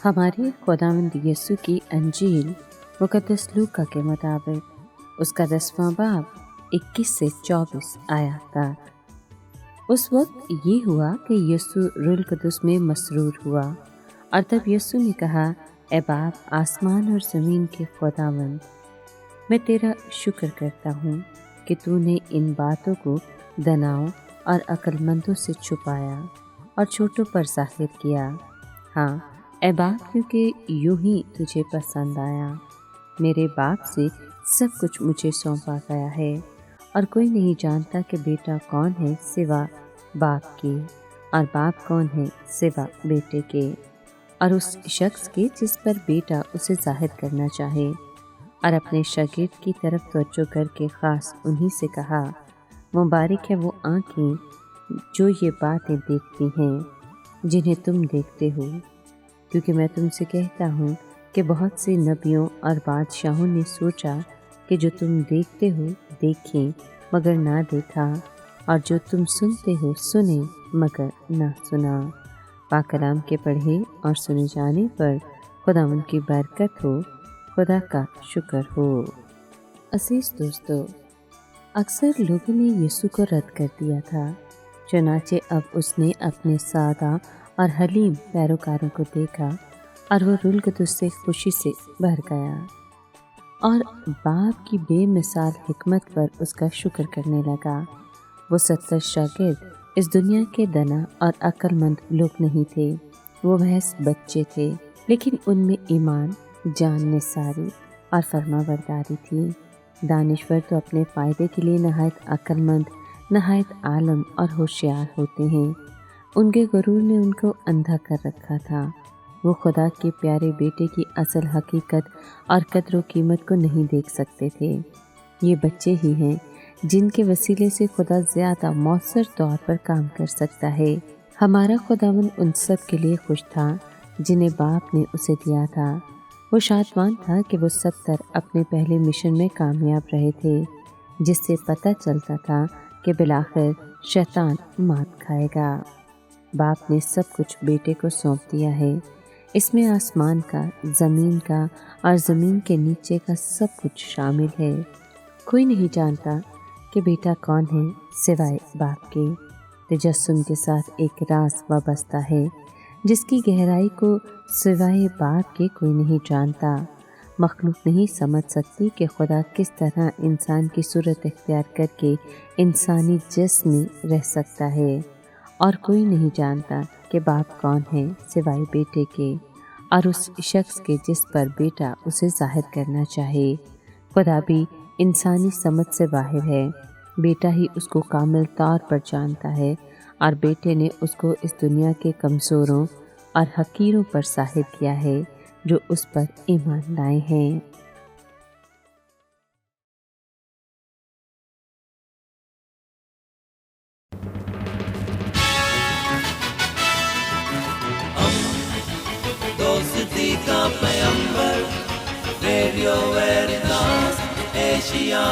हमारे खुदावंद यीशु की अंजील मुक़द्दस लूका के मुताबिक उसका 10वां बाब 21 से 24 आयत तक। उस वक्त ये हुआ कि यीशु रूह कुदस में मसरूर हुआ और तब यीशु ने कहा, ए बाप, आसमान और ज़मीन के खुदावंद, मैं तेरा शुक्र करता हूँ कि तूने इन बातों को दनाओं और अक्लमंदों से छुपाया और छोटों पर ज़ाहिर किया। हाँ ए बाप, क्योंकि यूं ही तुझे पसंद आया। मेरे बाप से सब कुछ मुझे सौंपा गया है और कोई नहीं जानता कि बेटा कौन है सिवा बाप के, और बाप कौन है सिवा बेटे के, और उस शख्स के जिस पर बेटा उसे जाहिर करना चाहे। और अपने शागिर्द की तरफ तवज्जो करके ख़ास उन्हीं से कहा, मुबारक है वो आँखें जो ये बातें देखती हैं जिन्हें तुम देखते हो, क्योंकि मैं तुमसे कहता हूँ कि बहुत से नबियों और बादशाहों ने सोचा कि जो तुम देखते हो देखें मगर ना देखा, और जो तुम सुनते हो सुने मगर ना सुना। पाक कलाम के पढ़े और सुने जाने पर खुदावंद की बरकत हो, खुदा का शुक्र हो। अजीज दोस्तों, अक्सर लोगों ने यीशु को रद्द कर दिया था, चुनाचे अब उसने अपने सादा और हलीम पैरोकारों को देखा और वो रूह कुदस से खुशी से भर गया और बाप की बेमिसाल हिकमत पर उसका शुक्र करने लगा। वो 70 शागिर्द इस दुनिया के दना और अक्लमंद लोग नहीं थे, वो महज बच्चे थे, लेकिन उनमें ईमान, जान निसारी और फरमाबरदारी थी। दानिश्वर तो अपने फ़ायदे के लिए नहायत अक्लमंद, नहायत आलम और होशियार होते हैं। उनके गुरूर ने उनको अंधा कर रखा था। वो खुदा के प्यारे बेटे की असल हकीकत और कद्र कीमत को नहीं देख सकते थे। ये बच्चे ही हैं जिनके वसीले से खुदा ज़्यादा मौसर तौर पर काम कर सकता है। हमारा खुदावंद उन सब के लिए खुश था जिन्हें बाप ने उसे दिया था। वो शादमान था कि वो 70 अपने पहले मिशन में कामयाब रहे थे, जिससे पता चलता था कि बिलाखिर शैतान मात खाएगा। बाप ने सब कुछ बेटे को सौंप दिया है। इसमें आसमान का, ज़मीन का और ज़मीन के नीचे का सब कुछ शामिल है। कोई नहीं जानता कि बेटा कौन है सिवाय बाप के। तजस्सुम के साथ एक राज वाबस्ता है जिसकी गहराई को सिवाय बाप के कोई नहीं जानता। मखलूक नहीं समझ सकती कि खुदा किस तरह इंसान की सूरत इख्तियार करके इंसानी जिस्म में रह सकता है, और कोई नहीं जानता कि बाप कौन है सिवाय बेटे के और उस शख्स के जिस पर बेटा उसे जाहिर करना चाहे। खुदा भी इंसानी समझ से बाहर है। बेटा ही उसको कामिल तौर पर जानता है और बेटे ने उसको इस दुनिया के कमज़ोरों और हकीरों पर जाहिर किया है जो उस पर ईमान लाए हैं। दोस्ती का पैगंबर, रेडियो वेरितास एशिया।